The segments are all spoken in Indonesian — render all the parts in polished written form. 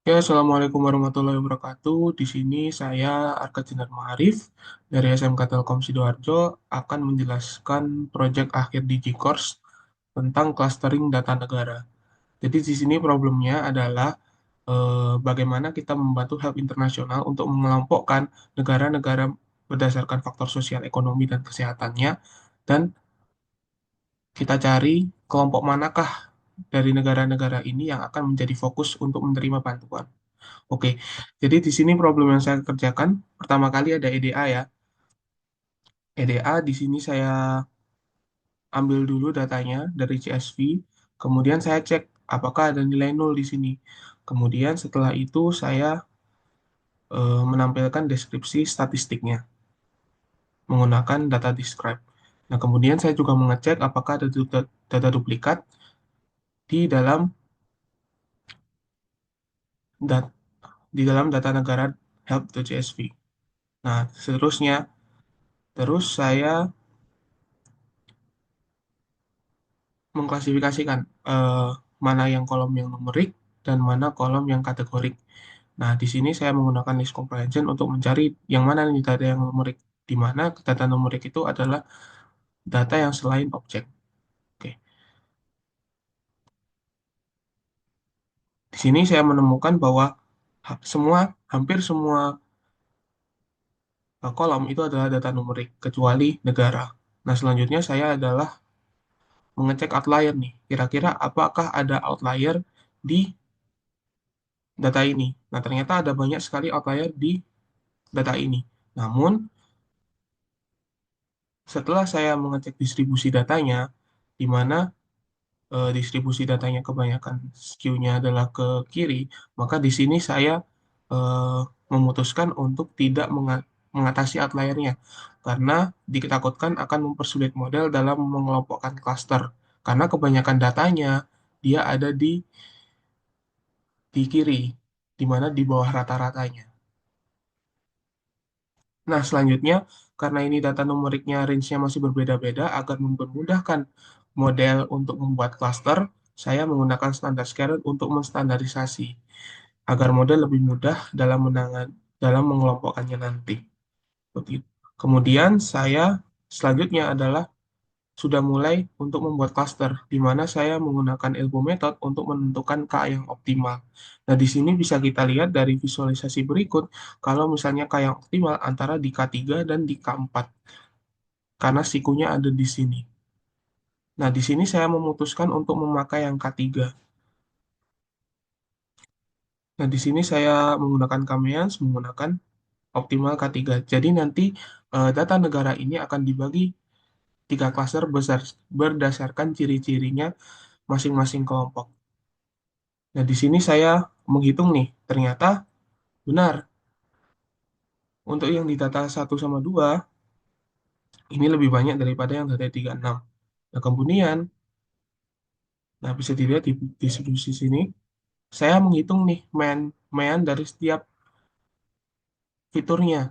Ya, Assalamualaikum warahmatullahi wabarakatuh. Di sini saya Arka Jenar Ma'arif dari SMK Telkom Sidoarjo akan menjelaskan proyek akhir DigiCourse tentang clustering data negara. Jadi di sini problemnya adalah bagaimana kita membantu hub internasional untuk mengelompokkan negara-negara berdasarkan faktor sosial, ekonomi, dan kesehatannya, dan kita cari kelompok manakah dari negara-negara ini yang akan menjadi fokus untuk menerima bantuan. Oke, jadi di sini problem yang saya kerjakan pertama kali ada EDA ya. EDA di sini saya ambil dulu datanya dari CSV, kemudian saya cek apakah ada nilai nol di sini. Kemudian setelah itu saya menampilkan deskripsi statistiknya menggunakan data describe. Nah, kemudian saya juga mengecek apakah ada data duplikat di dalam dat- di dalam data negara help.csv. Nah, seterusnya, terus saya mengklasifikasikan mana yang kolom yang numerik dan mana kolom yang kategorik. Nah, di sini saya menggunakan list comprehension untuk mencari yang mana nih data yang numerik, di mana data numerik itu adalah data yang selain objek. Oke. Di sini saya menemukan bahwa hampir semua kolom itu adalah data numerik kecuali negara. Nah, selanjutnya saya adalah mengecek outlier nih. Kira-kira apakah ada outlier di data ini? Nah, ternyata ada banyak sekali outlier di data ini. Namun, setelah saya mengecek distribusi datanya, di mana distribusi datanya kebanyakan skew-nya adalah ke kiri, maka di sini saya eh, memutuskan untuk tidak mengatasi outliernya, karena ditakutkan akan mempersulit model dalam mengelompokkan cluster, karena kebanyakan datanya dia ada di kiri, di mana di bawah rata-ratanya. Nah, selanjutnya, karena ini data numeriknya range-nya masih berbeda-beda, agar mempermudahkan model untuk membuat cluster, saya menggunakan standar scalar untuk menstandarisasi, agar model lebih mudah dalam mengelompokkannya nanti. Seperti itu. Kemudian, saya selanjutnya adalah sudah mulai untuk membuat cluster, di mana saya menggunakan ilmu metode untuk menentukan K yang optimal. Nah, di sini bisa kita lihat dari visualisasi berikut, kalau misalnya K yang optimal antara di K3 dan di K4, karena sikunya ada di sini. Nah, di sini saya memutuskan untuk memakai yang K3. Nah, di sini saya menggunakan K-means, menggunakan optimal K3. Jadi nanti data negara ini akan dibagi tiga klaster besar berdasarkan ciri-cirinya masing-masing kelompok. Nah, di sini saya menghitung nih, ternyata benar. Untuk yang di data 1 sama 2 ini lebih banyak daripada yang data 3 6. Nah, kemudian, nah bisa dilihat di distribusi sini, saya menghitung nih main dari setiap fiturnya.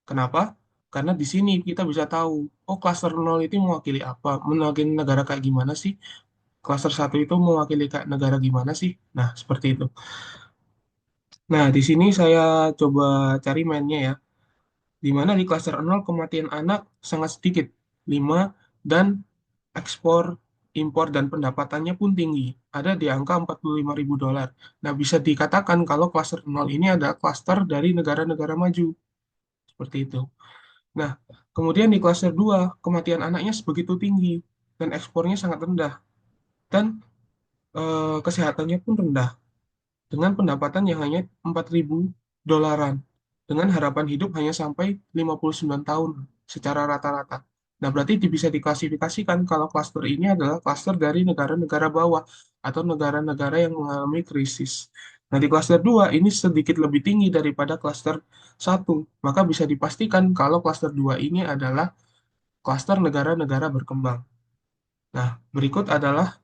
Kenapa? Karena di sini kita bisa tahu, oh cluster 0 itu mewakili apa, mewakili negara kayak gimana sih? Cluster 1 itu mewakili kayak negara gimana sih? Nah, seperti itu. Nah, di sini saya coba cari mainnya ya. Di mana di klaster 0 kematian anak sangat sedikit, 5, dan ekspor, impor, dan pendapatannya pun tinggi, ada di angka 45.000 dolar. Nah, bisa dikatakan kalau klaster 0 ini adalah klaster dari negara-negara maju, seperti itu. Nah, kemudian di klaster 2 kematian anaknya sebegitu tinggi, dan ekspornya sangat rendah, dan kesehatannya pun rendah, dengan pendapatan yang hanya 4.000 dolaran, dengan harapan hidup hanya sampai 59 tahun secara rata-rata. Nah, berarti bisa diklasifikasikan kalau klaster ini adalah klaster dari negara-negara bawah atau negara-negara yang mengalami krisis. Nah, di klaster 2 ini sedikit lebih tinggi daripada klaster 1, maka bisa dipastikan kalau klaster 2 ini adalah klaster negara-negara berkembang. Nah, berikut adalah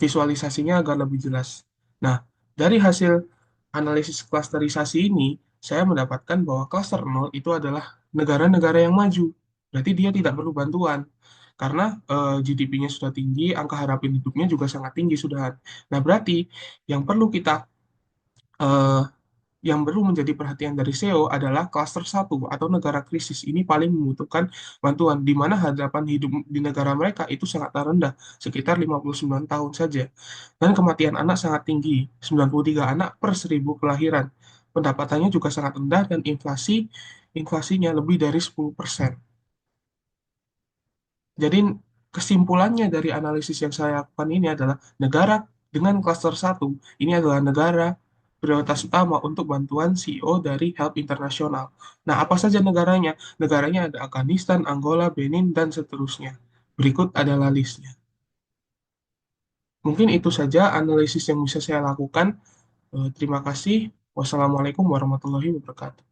visualisasinya agar lebih jelas. Nah, dari hasil analisis klasterisasi ini, saya mendapatkan bahwa klaster 0 itu adalah negara-negara yang maju. Berarti dia tidak perlu bantuan. Karena GDP-nya sudah tinggi, angka harapan hidupnya juga sangat tinggi sudah. Nah, berarti yang perlu kita Eh, yang perlu menjadi perhatian dari SEO adalah klaster satu atau negara krisis ini paling membutuhkan bantuan, di mana harapan hidup di negara mereka itu sangat rendah, sekitar 59 tahun saja. Dan kematian anak sangat tinggi, 93 anak per 1000 kelahiran. Pendapatannya juga sangat rendah dan inflasinya lebih dari 10%. Jadi kesimpulannya dari analisis yang saya lakukan ini adalah negara dengan klaster satu ini adalah negara prioritas utama untuk bantuan CEO dari Help Internasional. Nah, apa saja negaranya? Negaranya ada Afghanistan, Angola, Benin, dan seterusnya. Berikut adalah listnya. Mungkin itu saja analisis yang bisa saya lakukan. Terima kasih. Wassalamualaikum warahmatullahi wabarakatuh.